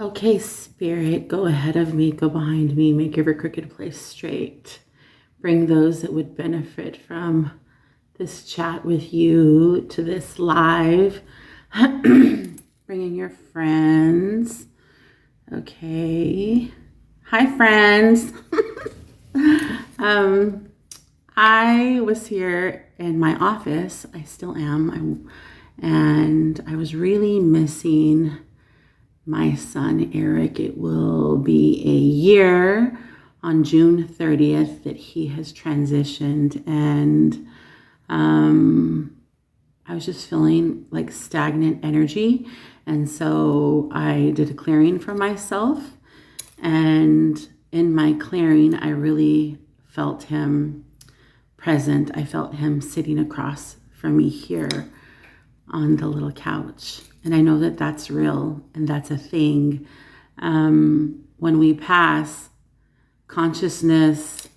Okay, Spirit, go ahead of me, go behind me, make every crooked place straight. Bring those that would benefit from this chat with you to this live. Bringing your friends. Okay. Hi, friends. I was here in my office. I still am. And I was really missing my son, Eric. It will be a year on June 30th that he has transitioned. And I was just feeling like stagnant energy. And so I did a clearing for myself. And in my clearing, I really felt him present. I felt him sitting across from me here on the little couch. And I know that that's real and that's a thing. When we pass, consciousness,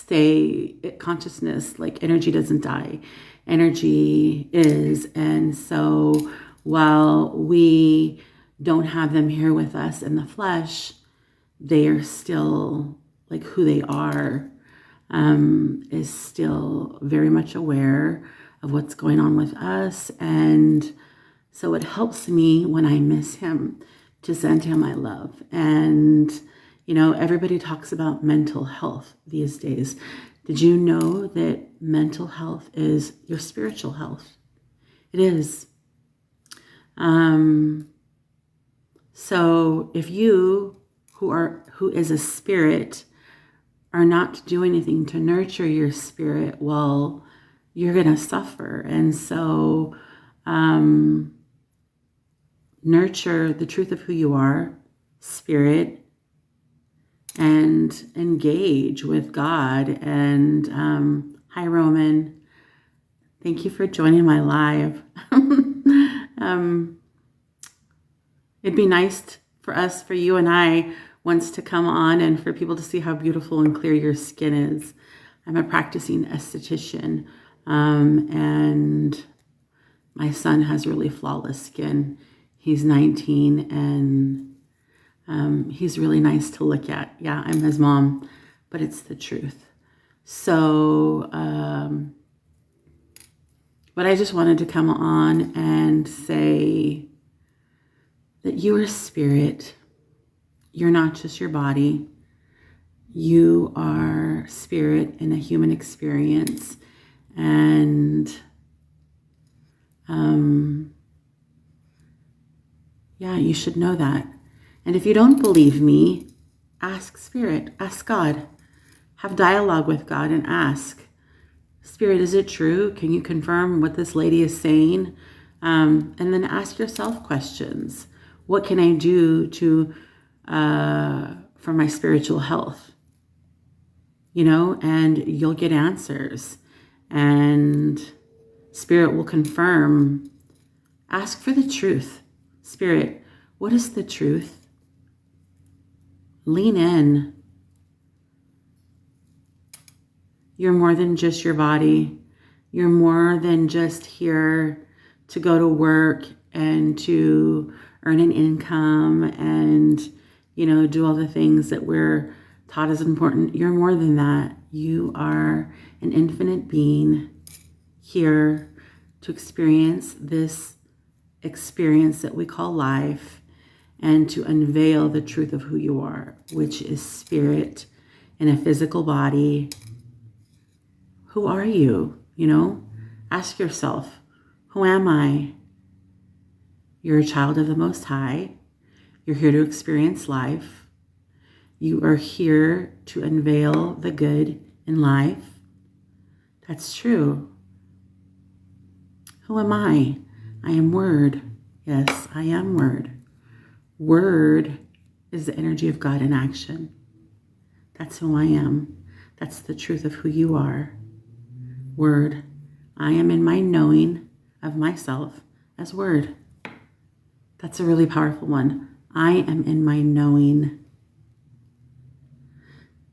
like energy doesn't die. Energy is. And so while we don't have them here with us in the flesh, they are still like who they are, is still very much aware of what's going on with us. And so it helps me when I miss him to send him my love. And, you know, everybody talks about mental health these days. Did you know that mental health is your spiritual health? It is. So if you who is a spirit are not doing anything to nurture your spirit, well, you're going to suffer. And so nurture the truth of who you are, spirit, and engage with God. And hi, Roman. Thank you for joining my live. It'd be nice for you and I once to come on and for people to see how beautiful and clear your skin is. I'm a practicing esthetician, and my son has really flawless skin. He's 19 and he's really nice to look at. Yeah, I'm his mom, but it's the truth. So, but I just wanted to come on and say that you are spirit. You're not just your body. You are spirit in a human experience. And yeah, you should know that. And if you don't believe me, ask Spirit, ask God. Have dialogue with God and ask, Spirit, is it true? Can you confirm what this lady is saying? And then ask yourself questions. What can I do for my spiritual health? You know, and you'll get answers. And Spirit will confirm. Ask for the truth. Spirit, what is the truth? Lean in. You're more than just your body. You're more than just here to go to work and to earn an income and, you know, do all the things that we're taught is important. You're more than that. You are an infinite being here to experience this experience that we call life and to unveil the truth of who you are, which is spirit in a physical body. Who are you? You know, ask yourself, who am I? You're a child of the Most High. You're here to experience life. You are here to unveil the good in life. That's true. Who am I? I am Word. Yes, I am Word. Word is the energy of God in action. That's who I am. That's the truth of who you are. Word. I am in my knowing of myself as Word. That's a really powerful one. I am in my knowing.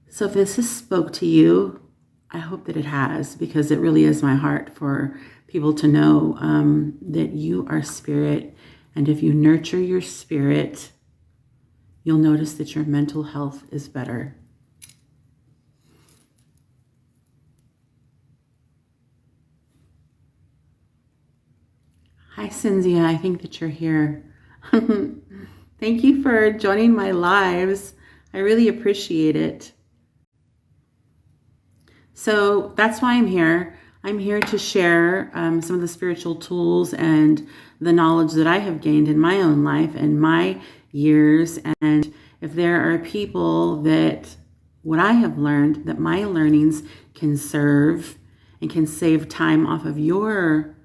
So if this has spoke to you, I hope that it has, because it really is my heart for people to know that you are spirit. And if you nurture your spirit, you'll notice that your mental health is better. Hi, Cynthia. I think that you're here. Thank you for joining my lives. I really appreciate it. So that's why I'm here. I'm here to share some of the spiritual tools and the knowledge that I have gained in my own life and my years. And if there are people that what I have learned, that my learnings can serve and can save time off of your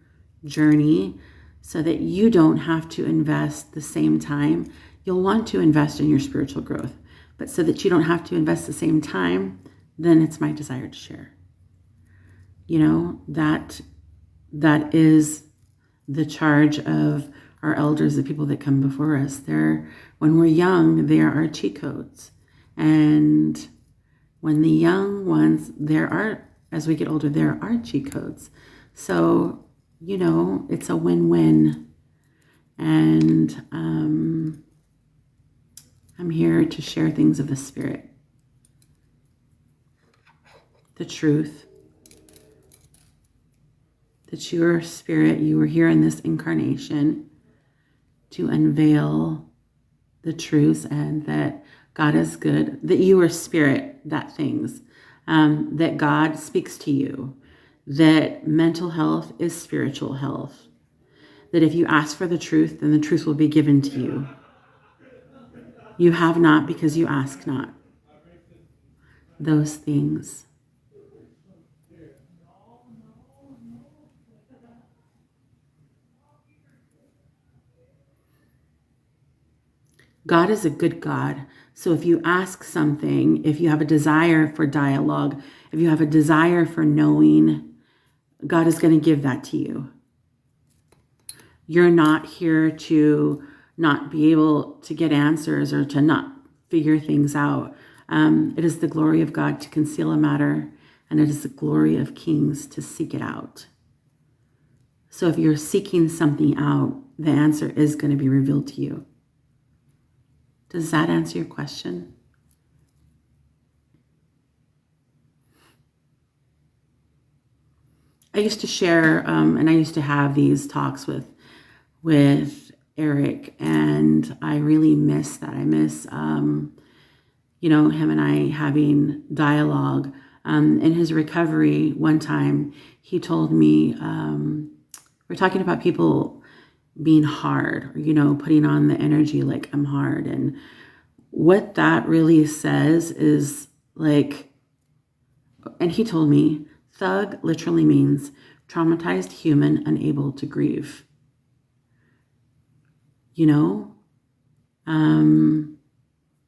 journey so that you don't have to invest the same time. You'll want to invest in your spiritual growth, but so that you don't have to invest the same time, then it's my desire to share. You know, that is the charge of our elders, the people that come before us. When we're young, there are cheat codes. And when the young ones, as we get older, there are cheat codes. So, you know, it's a win-win. And I'm here to share things of the Spirit, the truth, that your spirit, you were here in this incarnation to unveil the truths, and that God is good, that you are spirit, that things, that God speaks to you, that mental health is spiritual health, that if you ask for the truth, then the truth will be given to you. You have not because you ask not. Those things. God is a good God. So if you ask something, if you have a desire for dialogue, if you have a desire for knowing, God is going to give that to you. You're not here to not be able to get answers or to not figure things out. It is the glory of God to conceal a matter, and it is the glory of kings to seek it out. So if you're seeking something out, the answer is going to be revealed to you. Does that answer your question? I used to share, and I used to have these talks with Eric, and I really miss that. I miss, him and I having dialogue. In his recovery, one time he told me, we're talking about people being hard, or, putting on the energy like I'm hard. And what that really says is like, and he told me, thug literally means traumatized human unable to grieve.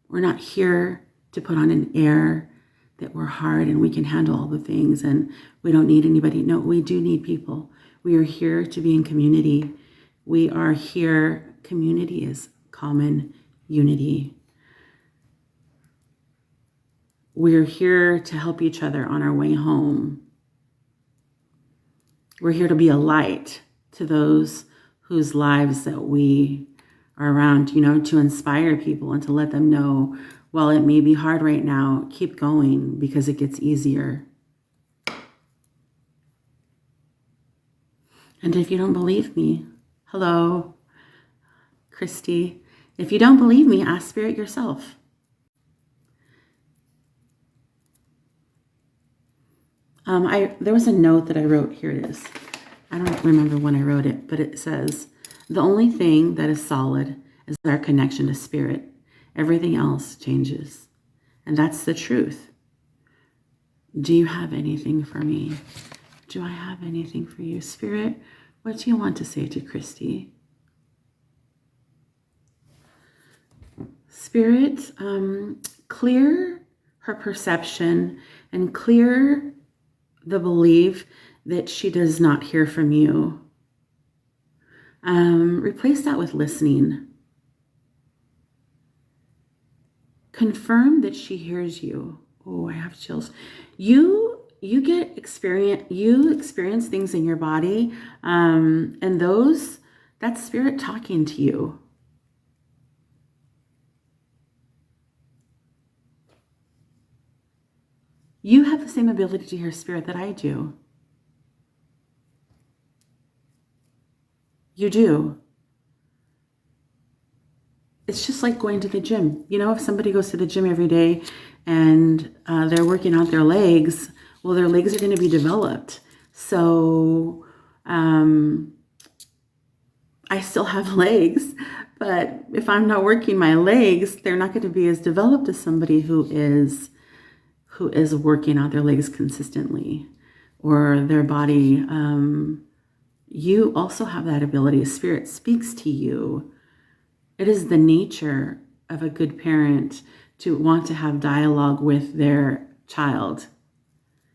We're not here to put on an air that we're hard and we can handle all the things and we don't need anybody. No, we do need people. We are here to be in community. We are here. Community is common unity. We're here to help each other on our way home. We're here to be a light to those whose lives that we are around, to inspire people and to let them know, while it may be hard right now, keep going because it gets easier. And if you don't believe me, hello, Christy. If you don't believe me, ask Spirit yourself. There was a note that I wrote. Here it is. I don't remember when I wrote it, but it says, the only thing that is solid is our connection to Spirit. Everything else changes. And that's the truth. Do you have anything for me? Do I have anything for you? Spirit, what do you want to say to Christy? Spirit, clear her perception and clear the belief that she does not hear from you. Replace that with listening. Confirm that she hears you. Oh, I have chills. You experience things in your body, and that's Spirit talking to you. You have the same ability to hear spirit that I do. You do. It's just like going to the gym. You know, if somebody goes to the gym every day and they're working out their legs, well, their legs are going to be developed. So I still have legs, but if I'm not working my legs, they're not going to be as developed as somebody who is working out their legs consistently, or their body. You also have that ability. Spirit speaks to you. It is the nature of a good parent to want to have dialogue with their child.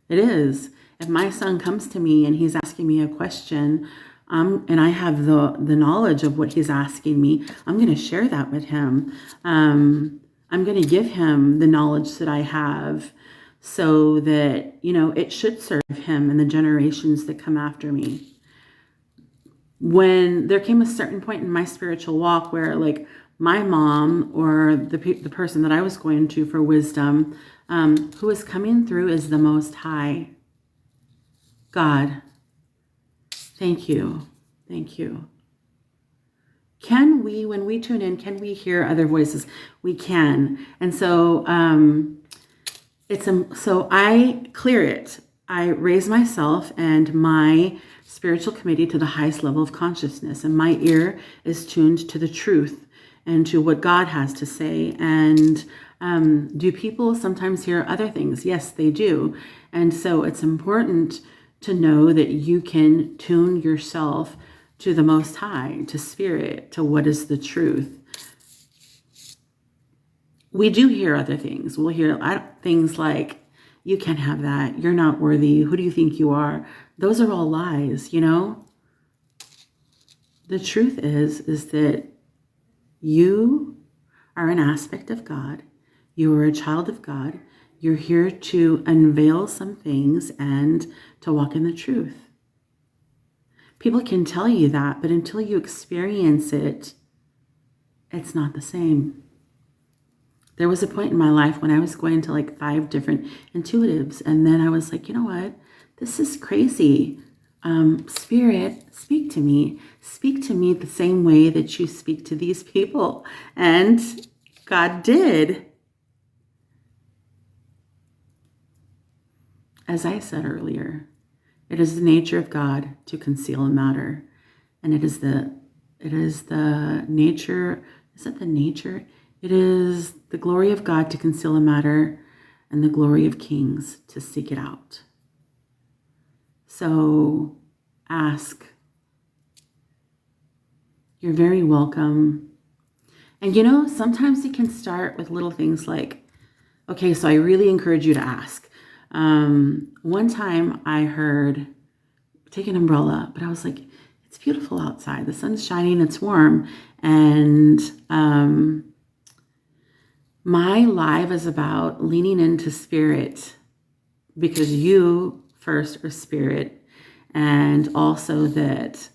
It is. If my son comes to me and he's asking me a question, and I have the knowledge of what he's asking me, I'm going to share that with him. I'm going to give him the knowledge that I have, so that, you know, it should serve him and the generations that come after me. When there came a certain point in my spiritual walk where, like, my mom or the person that I was going to for wisdom, who was coming through is the Most High. God, thank you. Thank you. Can we, when we tune in, can we hear other voices? We can. And so so I clear it. I raise myself and my spiritual committee to the highest level of consciousness, and my ear is tuned to the truth and to what God has to say. And do people sometimes hear other things? Yes, they do. And so it's important to know that you can tune yourself to the Most High, to Spirit, to what is the truth. We do hear other things. We'll hear things like, you can't have that. You're not worthy. Who do you think you are? Those are all lies, you know? The truth is that you are an aspect of God. You are a child of God. You're here to unveil some things and to walk in the truth. People can tell you that, but until you experience it, it's not the same. There was a point in my life when I was going to like 5 different intuitives, and then I was like, you know what? This is crazy. Spirit, speak to me. Speak to me the same way that you speak to these people. And God did. As I said earlier, it is the nature of God to conceal a matter. And it is the nature, is it the nature? It is the glory of God to conceal a matter, and the glory of kings to seek it out. So ask. You're very welcome. And you know, sometimes you can start with little things like, okay, so I really encourage you to ask. One time I heard, take an umbrella, but I was like, it's beautiful outside. The sun's shining, it's warm. And my live is about leaning into spirit, because you first are spirit, and also that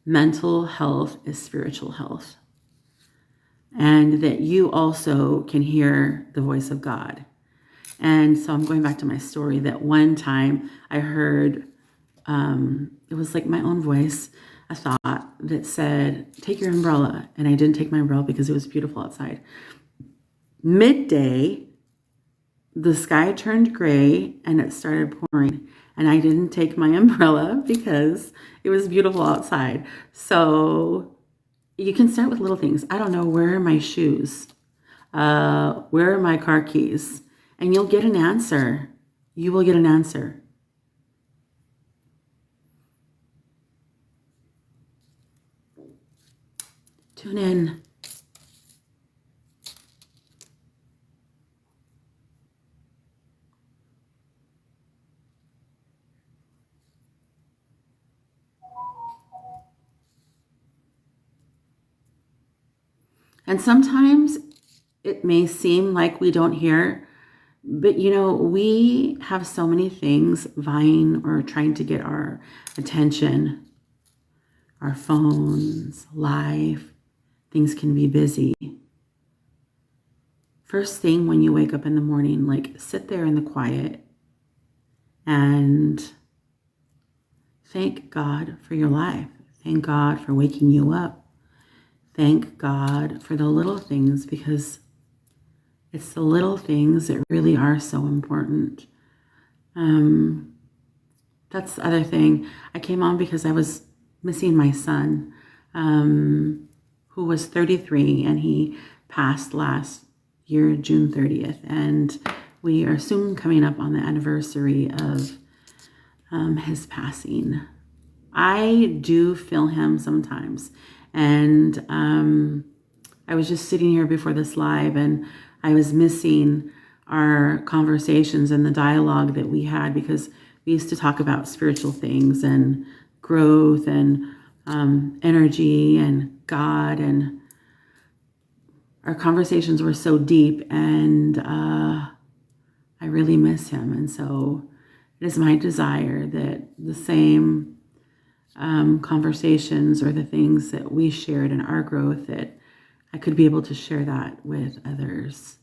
mental health is spiritual health, and that you also can hear the voice of God. And so I'm going back to my story that one time I heard, it was like my own voice, a thought that said, take your umbrella. And I didn't take my umbrella because it was beautiful outside. Midday, the sky turned gray and it started pouring. And I didn't take my umbrella because it was beautiful outside. So you can start with little things. I don't know, where are my shoes? Where are my car keys? And you'll get an answer. You will get an answer. Tune in. And sometimes it may seem like we don't hear, but you know, we have so many things vying or trying to get our attention. Our phones, life, things can be busy. First thing when you wake up in the morning, like sit there in the quiet And thank God for your life. Thank God for waking you up. Thank God for the little things, because it's the little things that really are so important. That's the other thing. I came on because I was missing my son, who was 33, and he passed last year, June 30th. And we are soon coming up on the anniversary of his passing. I do feel him sometimes. And I was just sitting here before this live, and I was missing our conversations and the dialogue that we had, because we used to talk about spiritual things and growth and energy and God, and our conversations were so deep, and I really miss him. And so it is my desire that the same conversations, or the things that we shared in our growth, that I could be able to share that with others.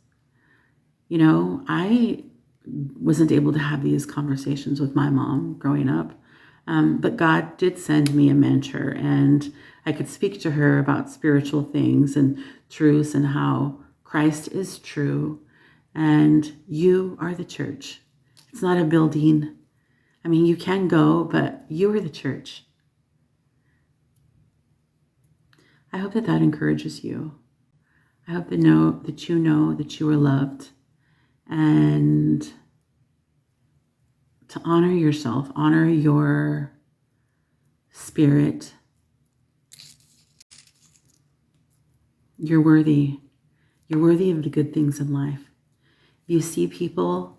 You know, I wasn't able to have these conversations with my mom growing up, but God did send me a mentor, and I could speak to her about spiritual things and truths, and how Christ is true, and you are the church. It's not a building. I mean, you can go, but you are the church. I hope that that encourages you. I hope that you know that you are loved, and to honor yourself, honor your spirit. You're worthy. You're worthy of the good things in life. If you see people,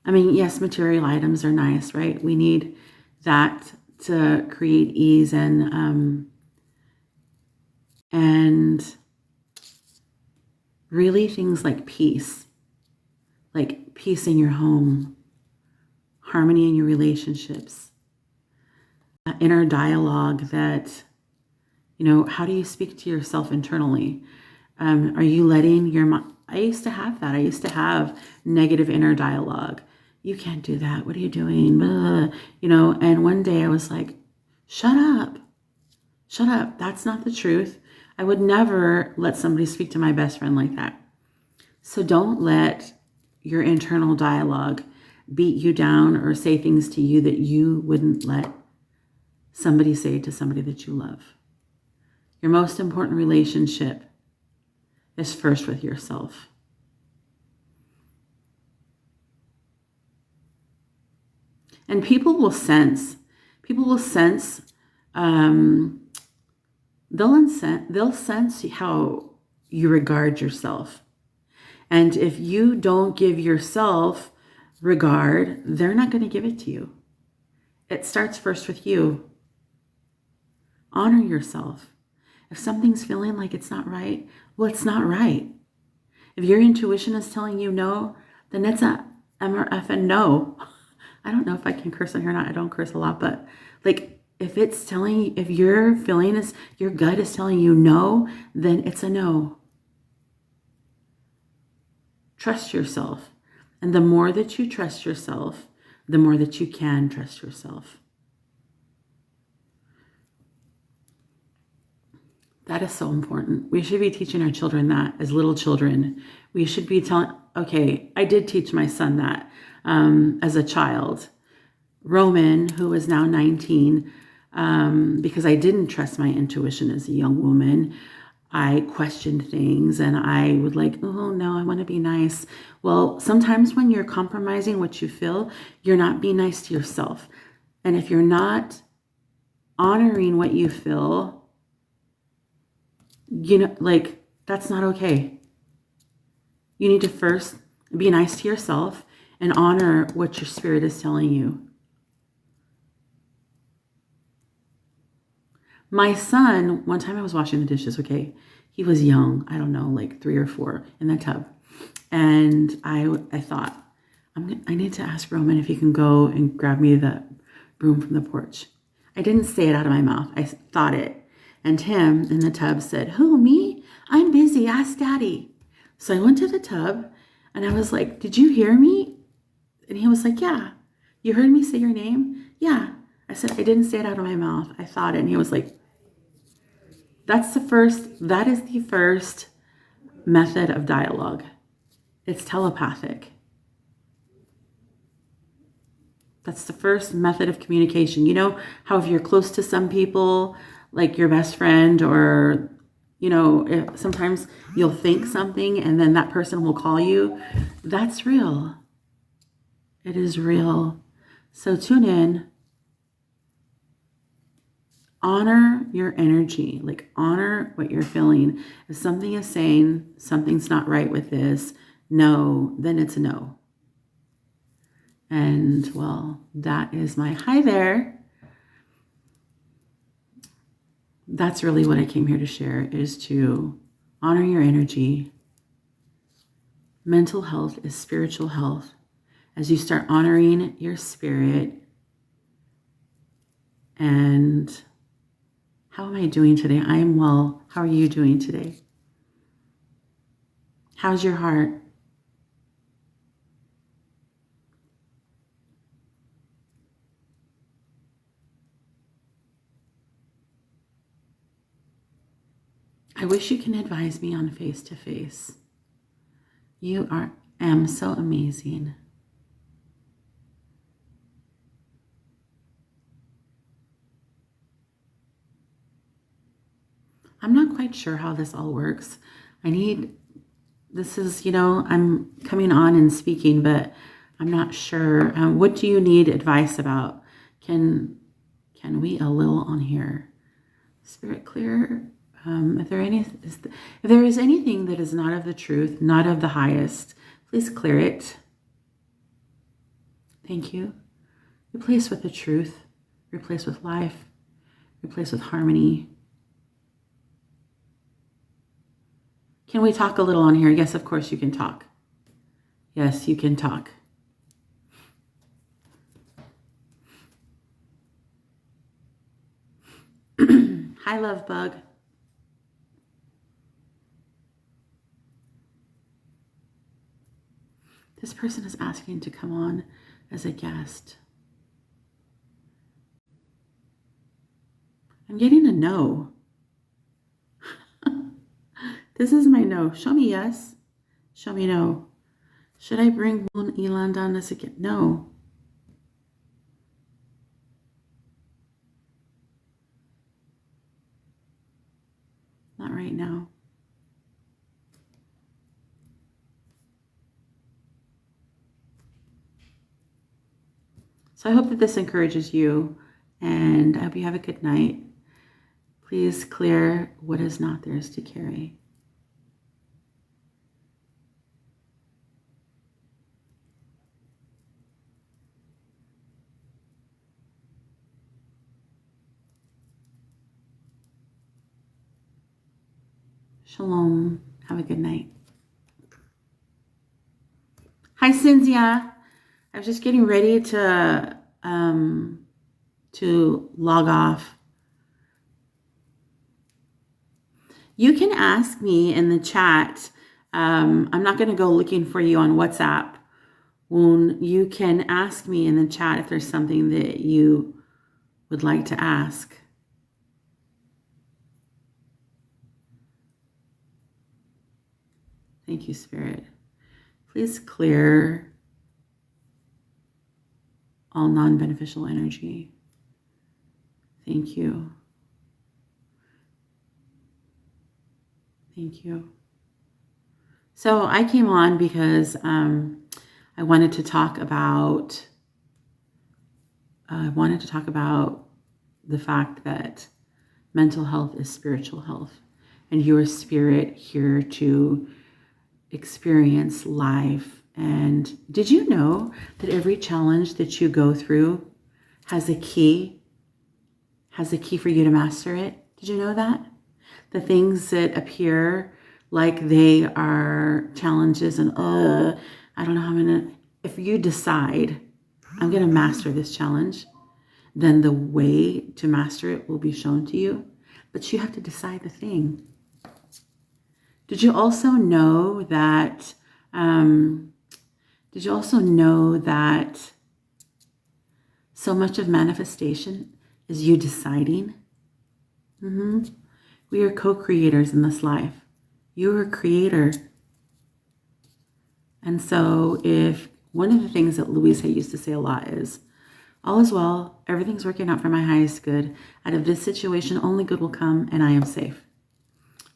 I mean, yes, material items are nice, right? We need that to create ease and really things like peace in your home, harmony in your relationships, inner dialogue that, you know, how do you speak to yourself internally? Are you letting your mind? I used to have that. I used to have negative inner dialogue. You can't do that. What are you doing? Blah, you know, and one day I was like, shut up. Shut up. That's not the truth. I would never let somebody speak to my best friend like that. So don't let your internal dialogue beat you down or say things to you that you wouldn't let somebody say to somebody that you love. Your most important relationship is first with yourself. And people will sense, they'll sense how you regard yourself. And if you don't give yourself regard, they're not going to give it to you. It starts first with you. Honor yourself. If something's feeling like it's not right, well, it's not right. If your intuition is telling you no, then it's a MRF and no. I don't know if I can curse on here or not. I don't curse a lot, but like if your feeling is, your gut is telling you no, then it's a no. Trust yourself. And the more that you trust yourself, the more that you can trust yourself. That is so important. We should be teaching our children that as little children. We should be telling, okay, I did teach my son that as a child. Roman, who is now 19, because I didn't trust my intuition as a young woman, I questioned things and I would like, oh no, I want to be nice. Well, sometimes when you're compromising what you feel, you're not being nice to yourself. And if you're not honoring what you feel, you know, like that's not okay. You need to first be nice to yourself and honor what your spirit is telling you. My son, one time I was washing the dishes, okay? He was young, I don't know, like 3 or 4 in the tub. And I thought, I need to ask Roman if he can go and grab me the broom from the porch. I didn't say it out of my mouth. I thought it. And Tim in the tub said, who, me? I'm busy, ask Daddy. So I went to the tub and I was like, did you hear me? And he was like, yeah. You heard me say your name? Yeah. I said, I didn't say it out of my mouth. I thought it. And he was like, that is the first method of dialogue. It's telepathic. That's the first method of communication. You know how if you're close to some people, like your best friend, or, you know, sometimes you'll think something and then that person will call you. That's real. It is real. So tune in. Honor your energy. Like, honor what you're feeling. If something is saying something's not right with this, no, then it's a no. And well, that is my hi there. That's really what I came here to share, is to honor your energy. Mental health is spiritual health. As you start honoring your spirit. And how am I doing today? I am well. How are you doing today? How's your heart? I wish you can advise me on face-to-face. You am so amazing. I'm not quite sure how this all works. This is, you know, I'm coming on and speaking, but I'm not sure. What do you need advice about? Can we a little on here? Spirit clear. If there is anything that is not of the truth, not of the highest, please clear it. Thank you. Replace with the truth. Replace with life. Replace with harmony. Can we talk a little on here? Yes, of course you can talk. Yes, you can talk. Hi, love bug. This person is asking to come on as a guest. I'm getting a no. This is my no. Show me yes. Show me no. Should I bring Woon Elan on as a guest? No. Not right now. So I hope that this encourages you, and I hope you have a good night. Please clear what is not theirs to carry. Shalom. Have a good night. Hi, Cynthia. I was just getting ready to log off. You can ask me in the chat. I'm not going to go looking for you on WhatsApp. You can ask me in the chat if there's something that you would like to ask. Thank you, Spirit. Please clear all non-beneficial energy. Thank you. Thank you. So I came on because I wanted to talk about the fact that mental health is spiritual health, and your spirit here to experience life. And did you know that every challenge that you go through has a key for you to master it? Did you know that? The things that appear like they are challenges and, I don't know how if you decide, I'm going to master this challenge, then the way to master it will be shown to you. But you have to decide the thing. Did you also know that So much of manifestation is you deciding. We are co-creators in this life. You are a creator. And so if one of the things that Louise Hay used to say a lot is, all is well, everything's working out for my highest good. Out of this situation, only good will come, and I am safe.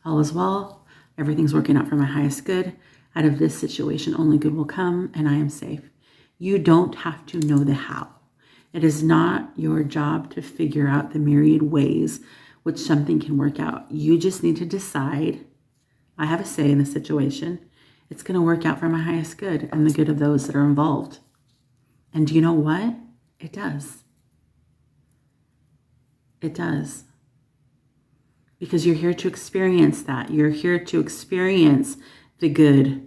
All is well, everything's working out for my highest good. Out of this situation, only good will come, and I am safe. You don't have to know the how. It is not your job to figure out the myriad ways which something can work out. You just need to decide, I have a say in the situation. It's going to work out for my highest good and the good of those that are involved. And do you know what? It does. It does. Because you're here to experience that. You're here to experience the good.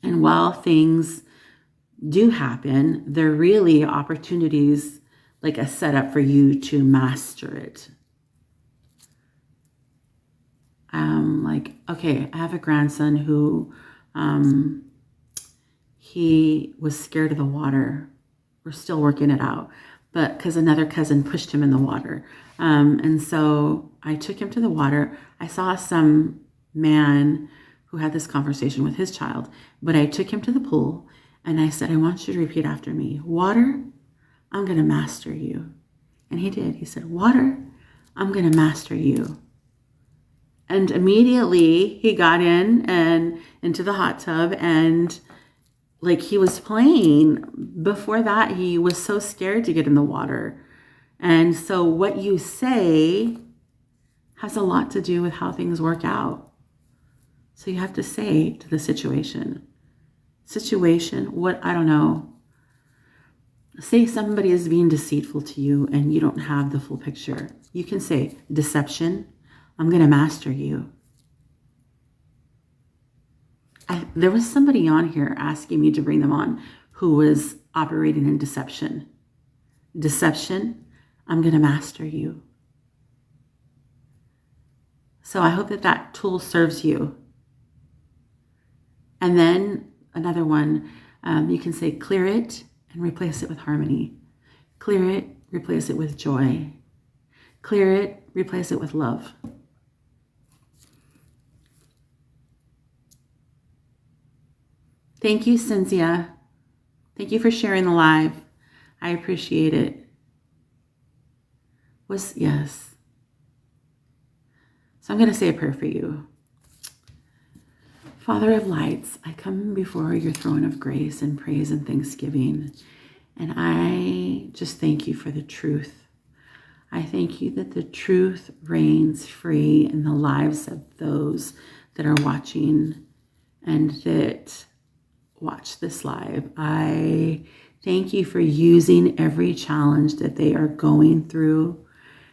And while things do happen, they're really opportunities, like a setup for you to master it. Like, okay, I have a grandson who, he was scared of the water. We're still working it out, but because another cousin pushed him in the water. And so I took him to the water. I saw some man who had this conversation with his child, but I took him to the pool and I said, I want you to repeat after me. Water, I'm going to master you. And he did. He said, water, I'm going to master you. And immediately he got in and into the hot tub, and like he was playing. Before that, he was so scared to get in the water. And so what you say has a lot to do with how things work out. So you have to say to the situation, what, I don't know. Say somebody is being deceitful to you and you don't have the full picture. You can say, deception, I'm going to master you. There was somebody on here asking me to bring them on who was operating in deception. Deception, I'm going to master you. So I hope that that tool serves you. And then another one, you can say clear it and replace it with harmony. Clear it, replace it with joy. Clear it, replace it with love. Thank you, Cynthia. Thank you for sharing the live. I appreciate it. Yes. So I'm going to say a prayer for you. Father of lights, I come before your throne of grace and praise and thanksgiving. And I just thank you for the truth. I thank you that the truth reigns free in the lives of those that are watching and that watch this live. I thank you for using every challenge that they are going through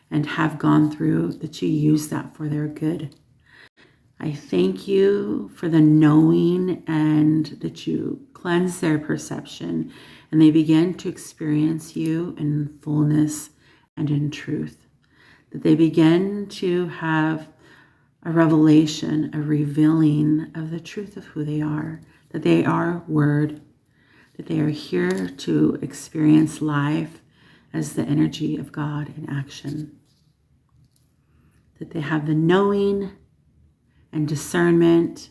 and have gone through, that you use that for their good. I thank you for the knowing and that you cleanse their perception and they begin to experience you in fullness and in truth. That they begin to have a revelation, a revealing of the truth of who they are. That they are word, that they are here to experience life as the energy of God in action. That they have the knowing and discernment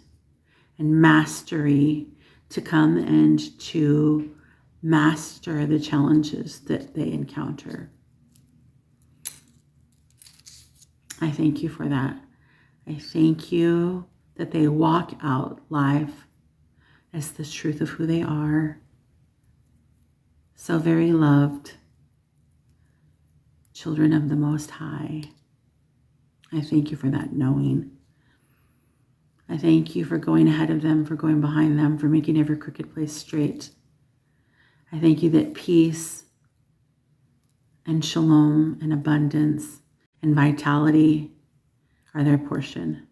and mastery to come and to master the challenges that they encounter. I thank you for that. I thank you that they walk out life as the truth of who they are. So very loved, children of the Most High. I thank you for that knowing. I thank you for going ahead of them, for going behind them, for making every crooked place straight. I thank you that peace and shalom and abundance and vitality are their portion.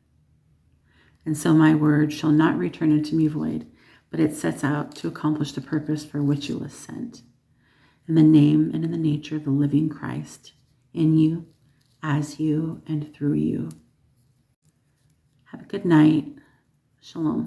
And so my word shall not return unto me void, but it sets out to accomplish the purpose for which it was sent. In the name and in the nature of the living Christ, in you, as you, and through you. Have a good night. Shalom.